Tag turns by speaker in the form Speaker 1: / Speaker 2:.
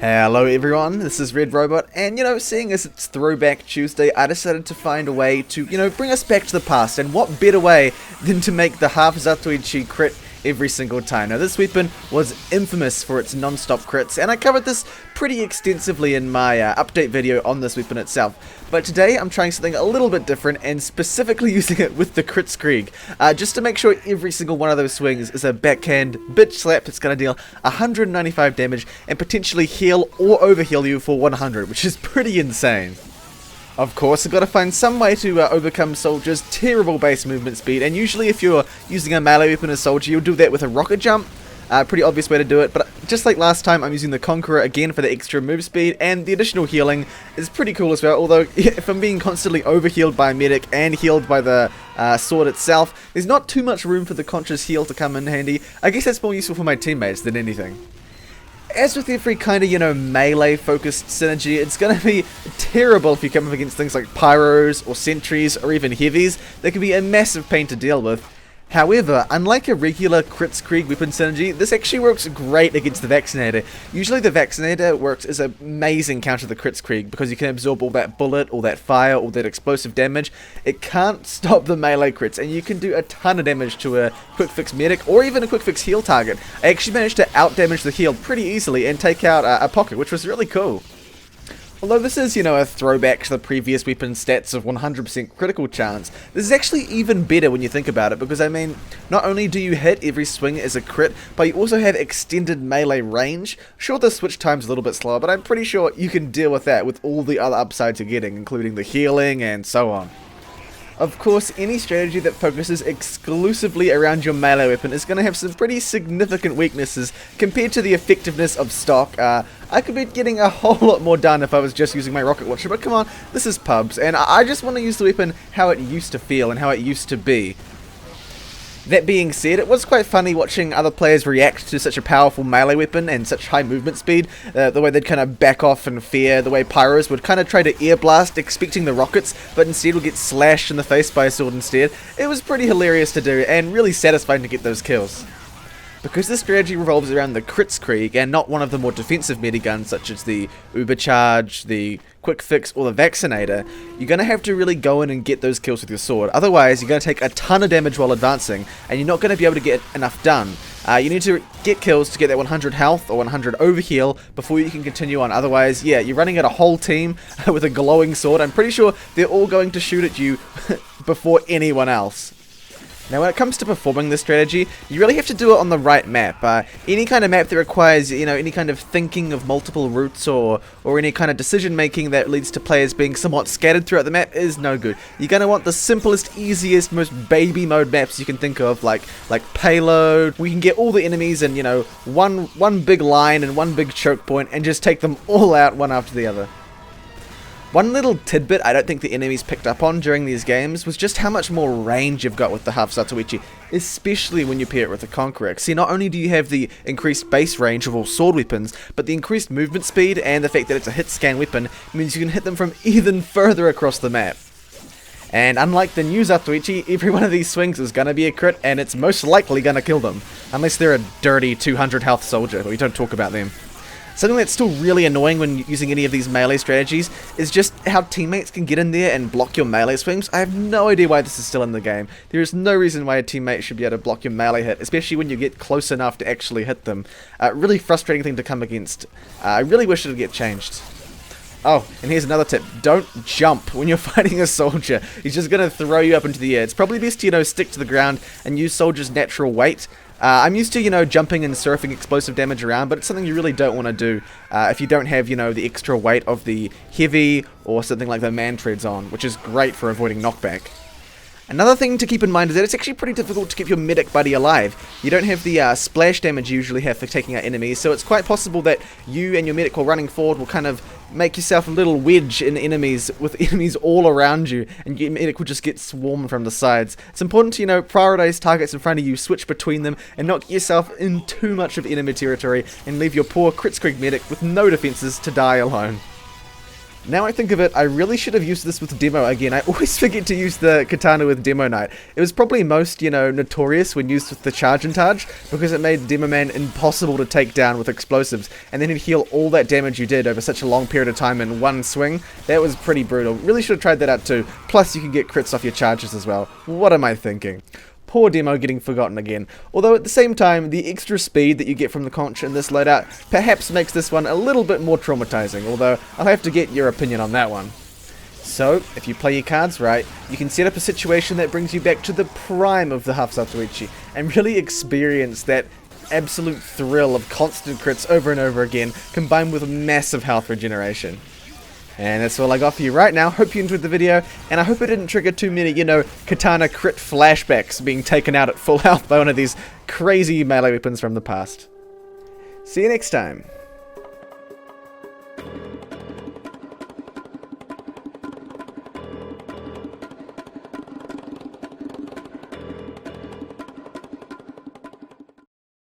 Speaker 1: Hello everyone, this is Red Robot, and seeing as it's Throwback Tuesday, I decided to find a way to, bring us back to the past, and what better way than to make the Half-Zatoichi crit every single time. Now this weapon was infamous for its non-stop crits, and I covered this pretty extensively in my update video on this weapon itself. But today I'm trying something a little bit different, and specifically using it with the Kritzkrieg, just to make sure every single one of those swings is a backhand bitch slap that's going to deal 195 damage and potentially heal or overheal you for 100, which is pretty insane. Of course, I've got to find some way to overcome Soldier's terrible base movement speed, and usually if you're using a melee weapon as Soldier, you'll do that with a rocket jump. Pretty obvious way to do it, but just like last time, I'm using the Conqueror again for the extra move speed, and the additional healing is pretty cool as well, although if I'm being constantly overhealed by a medic and healed by the sword itself, there's not too much room for the conscious heal to come in handy. I guess that's more useful for my teammates than anything. As with every kind of, melee-focused synergy, it's going to be terrible if you come up against things like pyros, or sentries, or even heavies. They can be a massive pain to deal with. However, unlike a regular Kritzkrieg weapon synergy, this actually works great against the Vaccinator. Usually the Vaccinator works as an amazing counter to the Kritzkrieg because you can absorb all that bullet, all that fire, all that explosive damage. It can't stop the melee crits, and you can do a ton of damage to a quick fix medic or even a quick fix heal target. I actually managed to out damage the heal pretty easily and take out a pocket, which was really cool. Although this is, a throwback to the previous weapon stats of 100% critical chance, this is actually even better when you think about it, because not only do you hit every swing as a crit, but you also have extended melee range. Sure, the switch time's a little bit slower, but I'm pretty sure you can deal with that with all the other upsides you're getting, including the healing and so on. Of course, any strategy that focuses exclusively around your melee weapon is going to have some pretty significant weaknesses compared to the effectiveness of stock. I could be getting a whole lot more done if I was just using my rocket launcher, but come on, this is pubs, and I just want to use the weapon how it used to feel and how it used to be. That being said, it was quite funny watching other players react to such a powerful melee weapon and such high movement speed, the way they'd kind of back off in fear, the way pyros would kind of try to air blast expecting the rockets, but instead would get slashed in the face by a sword instead. It was pretty hilarious to do and really satisfying to get those kills. Because this strategy revolves around the Kritzkrieg and not one of the more defensive mediguns such as the Ubercharge, the Quick Fix, or the Vaccinator, you're going to have to really go in and get those kills with your sword. Otherwise, you're going to take a ton of damage while advancing, and you're not going to be able to get enough done. You need to get kills to get that 100 health or 100 overheal before you can continue on. Otherwise, yeah, you're running at a whole team with a glowing sword. I'm pretty sure they're all going to shoot at you before anyone else. Now when it comes to performing this strategy, you really have to do it on the right map. Any kind of map that requires, any kind of thinking of multiple routes or any kind of decision making that leads to players being somewhat scattered throughout the map is no good. You're going to want the simplest, easiest, most baby mode maps you can think of, like Payload. We can get all the enemies in, one big line and one big choke point and just take them all out one after the other. One little tidbit I don't think the enemies picked up on during these games was just how much more range you've got with the Half-Zatoichi, especially when you pair it with the Conqueror. See, not only do you have the increased base range of all sword weapons, but the increased movement speed and the fact that it's a hit scan weapon means you can hit them from even further across the map. And unlike the new Zatoichi, every one of these swings is going to be a crit, and it's most likely going to kill them, unless they're a dirty 200 health soldier, but we don't talk about them. Something that's still really annoying when using any of these melee strategies is just how teammates can get in there and block your melee swings. I have no idea why this is still in the game. There is no reason why a teammate should be able to block your melee hit, especially when you get close enough to actually hit them. Really frustrating thing to come against. I really wish it would get changed. Oh, and here's another tip. Don't jump when you're fighting a soldier. He's just going to throw you up into the air. It's probably best to, stick to the ground and use soldier's natural weight. I'm used to, jumping and surfing explosive damage around, but it's something you really don't want to do if you don't have, the extra weight of the heavy or something like the man treads on, which is great for avoiding knockback. Another thing to keep in mind is that it's actually pretty difficult to keep your medic buddy alive. You don't have the splash damage you usually have for taking out enemies, so it's quite possible that you and your medic while running forward will kind of make yourself a little wedge in enemies with enemies all around you, and your medic will just get swarmed from the sides. It's important to, prioritize targets in front of you, switch between them, and not get yourself in too much of enemy territory, and leave your poor Kritzkrieg medic with no defenses to die alone. Now I think of it, I really should have used this with Demo again. I always forget to use the katana with Demo Knight. It was probably most, notorious when used with the Charge and Targe, because it made Demo Man impossible to take down with explosives, and then he'd heal all that damage you did over such a long period of time in one swing. That was pretty brutal. Really should have tried that out too. Plus you can get crits off your charges as well. What am I thinking? Poor Demo getting forgotten again. Although at the same time, the extra speed that you get from the conch in this loadout perhaps makes this one a little bit more traumatizing, although I'll have to get your opinion on that one. So, if you play your cards right, you can set up a situation that brings you back to the prime of the Half-Zatoichi, and really experience that absolute thrill of constant crits over and over again, combined with massive health regeneration. And that's all I got for you right now. Hope you enjoyed the video, and I hope it didn't trigger too many, katana crit flashbacks being taken out at full health by one of these crazy melee weapons from the past. See you next time.